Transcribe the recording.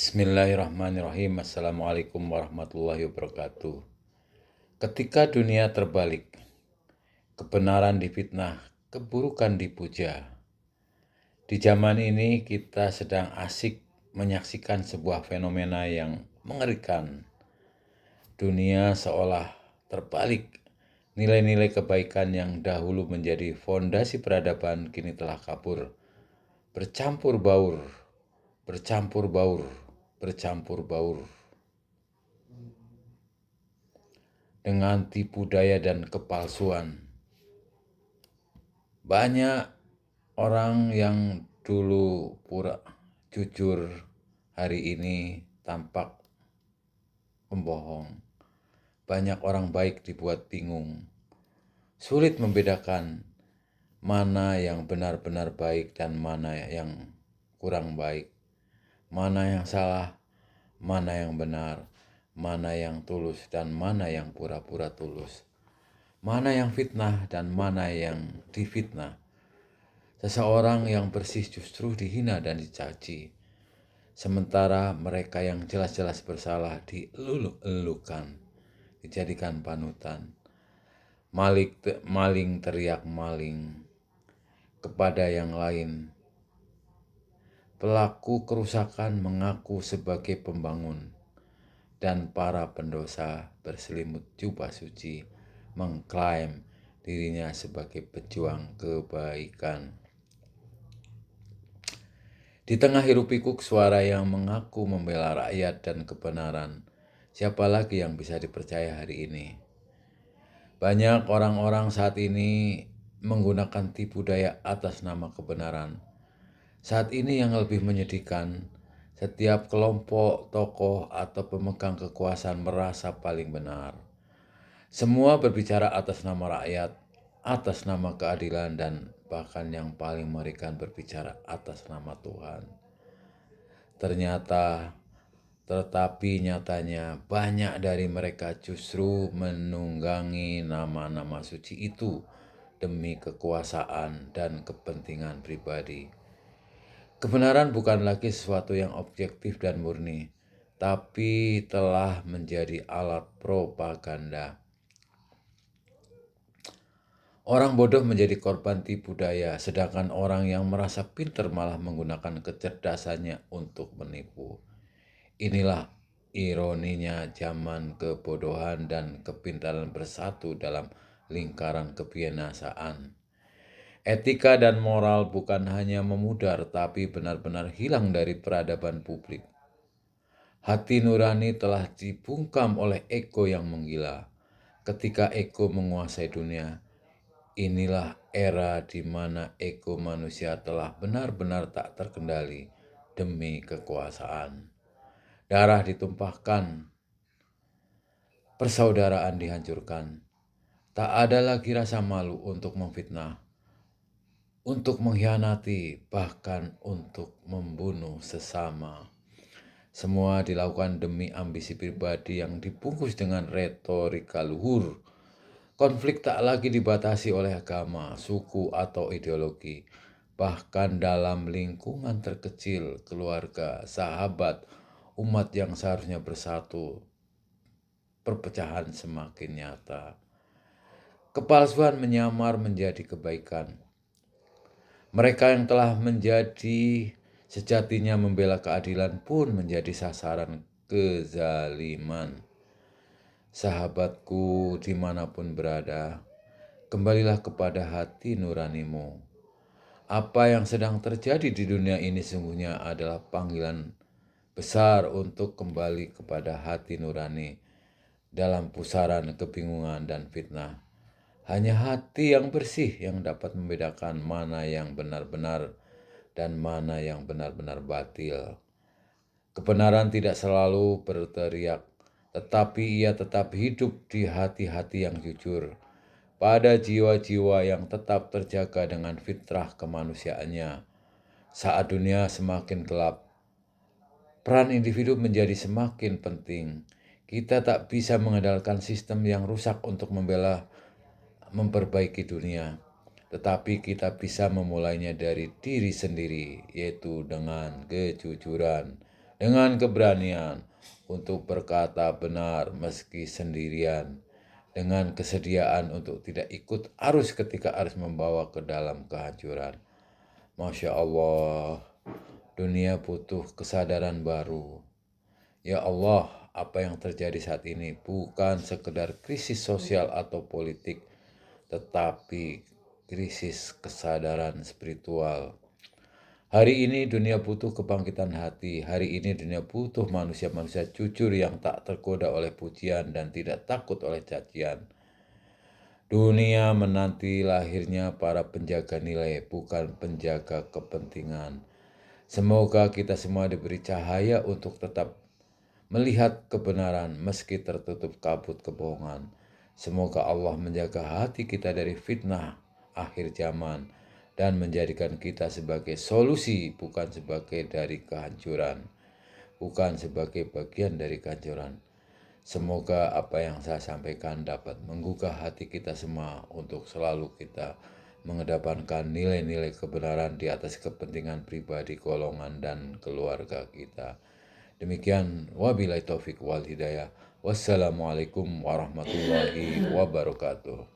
Bismillahirrahmanirrahim. Assalamualaikum warahmatullahi wabarakatuh. Ketika dunia terbalik, kebenaran difitnah, keburukan dipuja. Di zaman ini kita sedang asik menyaksikan sebuah fenomena yang mengerikan. Dunia seolah terbalik. Nilai-nilai kebaikan yang dahulu menjadi fondasi peradaban kini telah kabur. Bercampur baur, bercampur baur, bercampur baur. Dengan tipu daya dan kepalsuan. Banyak orang yang dulu pura jujur hari ini tampak pembohong. Banyak orang baik dibuat bingung. Sulit membedakan mana yang benar-benar baik dan mana yang kurang baik. Mana yang salah, mana yang benar, mana yang tulus dan mana yang pura-pura tulus. Mana yang fitnah dan mana yang difitnah. Seseorang yang bersih justru dihina dan dicaci. Sementara mereka yang jelas-jelas bersalah dielulukan, dijadikan panutan. Maling teriak maling kepada yang lain. Pelaku kerusakan mengaku sebagai pembangun. Dan para pendosa berselimut jubah suci mengklaim dirinya sebagai pejuang kebaikan. Di tengah hiruk-pikuk suara yang mengaku membela rakyat dan kebenaran, siapa lagi yang bisa dipercaya hari ini? Banyak orang-orang saat ini menggunakan tipu daya atas nama kebenaran. Saat ini yang lebih menyedihkan, setiap kelompok, tokoh, atau pemegang kekuasaan merasa paling benar. Semua berbicara atas nama rakyat, atas nama keadilan, dan bahkan yang paling mengerikan berbicara atas nama Tuhan. Tetapi nyatanya banyak dari mereka justru menunggangi nama-nama suci itu demi kekuasaan dan kepentingan pribadi. Kebenaran bukan lagi sesuatu yang objektif dan murni, tapi telah menjadi alat propaganda. Orang bodoh menjadi korban tipu daya, sedangkan orang yang merasa pintar malah menggunakan kecerdasannya untuk menipu. Inilah ironinya zaman kebodohan dan kepintaran bersatu dalam lingkaran kebinasaan. Etika dan moral bukan hanya memudar, tapi benar-benar hilang dari peradaban publik. Hati nurani telah dibungkam oleh ego yang menggila. Ketika ego menguasai dunia, inilah era di mana ego manusia telah benar-benar tak terkendali demi kekuasaan. Darah ditumpahkan, persaudaraan dihancurkan. Tak ada lagi rasa malu untuk memfitnah, untuk mengkhianati, bahkan untuk membunuh sesama. Semua dilakukan demi ambisi pribadi yang dibungkus dengan retorika luhur. Konflik tak lagi dibatasi oleh agama, suku, atau ideologi. Bahkan dalam lingkungan terkecil, keluarga, sahabat, umat yang seharusnya bersatu, perpecahan semakin nyata. Kepalsuan menyamar menjadi kebaikan. Mereka yang telah menjadi sejatinya membela keadilan pun menjadi sasaran kezaliman. Sahabatku dimanapun berada, kembalilah kepada hati nuranimu. Apa yang sedang terjadi di dunia ini sungguhnya adalah panggilan besar untuk kembali kepada hati nurani dalam pusaran kebingungan dan fitnah. Hanya hati yang bersih yang dapat membedakan mana yang benar-benar dan mana yang benar-benar batil. Kebenaran tidak selalu berteriak, tetapi ia tetap hidup di hati-hati yang jujur, pada jiwa-jiwa yang tetap terjaga dengan fitrah kemanusiaannya. Saat dunia semakin gelap, peran individu menjadi semakin penting. Kita tak bisa mengandalkan sistem yang rusak untuk memperbaiki dunia, tetapi kita bisa memulainya dari diri sendiri, yaitu dengan kejujuran dengan keberanian untuk berkata benar meski sendirian, dengan kesediaan untuk tidak ikut arus ketika arus membawa ke dalam kehancuran. Masya Allah, dunia butuh kesadaran baru. Ya Allah, apa yang terjadi saat ini bukan sekedar krisis sosial atau politik, tetapi krisis kesadaran spiritual. Hari ini dunia butuh kebangkitan hati. Hari ini dunia butuh manusia-manusia jujur yang tak tergoda oleh pujian dan tidak takut oleh cacian. Dunia menanti lahirnya para penjaga nilai, bukan penjaga kepentingan. Semoga kita semua diberi cahaya untuk tetap melihat kebenaran meski tertutup kabut kebohongan. Semoga Allah menjaga hati kita dari fitnah akhir zaman dan menjadikan kita sebagai solusi, bukan sebagai dari kehancuran, bukan sebagai bagian dari kehancuran. Semoga apa yang saya sampaikan dapat menggugah hati kita semua untuk selalu kita mengedepankan nilai-nilai kebenaran di atas kepentingan pribadi, golongan, dan keluarga kita. Demikian, wabillahi taufik wal hidayah. Wassalamualaikum warahmatullahi wabarakatuh.